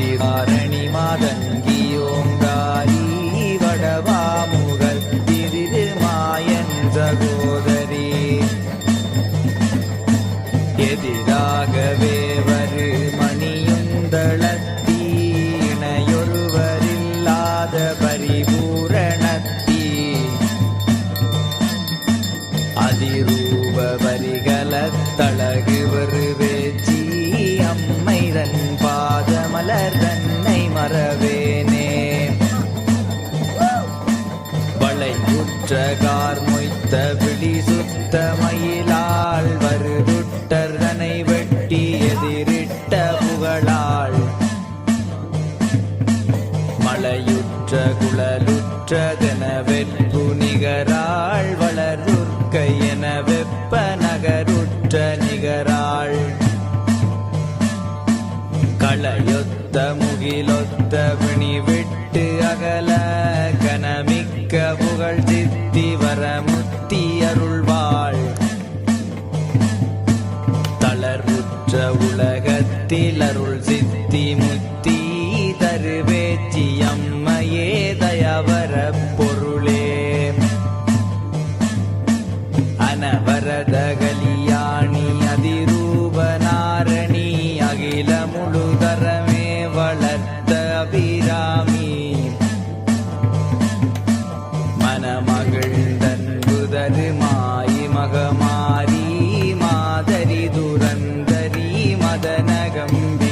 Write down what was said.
அதிதாரணி மாதங்கியோங்காரி வடவாமுகல் திரு மாயன் சகோதரி எதிராகவே வரு மணியுந்தளத்தி இணையொருவரில்லாத பரிபூரணத்தி அதிரூப வரிகளத்தழகு வருவேச்சி அம்மைதன் பாதமலர் தன்னை மறவேனே வளையுற்ற கார்மொய்த்த விழி சுத்த மயிலாள் வருதுட்டர் தனை வெட்டி எதிரிட்ட புகழாள் மலையுற்ற குழலுற்றதென வெற்பு நிகராள் வளர்துர்க்கை என வெப்ப நகருற்ற நிகராள் களையொத்த முகிலொத்த விணி விட்டு அகல கனமிக்க புகழ் சித்தி வரமுத்தி அருள்வாள் தளர்வுற்ற உலகத்தில் அருள் சித்தி முத்தி தருவேச்சி அம்மையே தயவர பொருளே அனவரத கலியாணி அதிரூபநாரணி அகில முழுதரமே வளர்த்த அபிராமி மனமகிழ்ந்தன்புதரு மாயி மகமாரி மாதரி துரந்தரி மதனகம்பி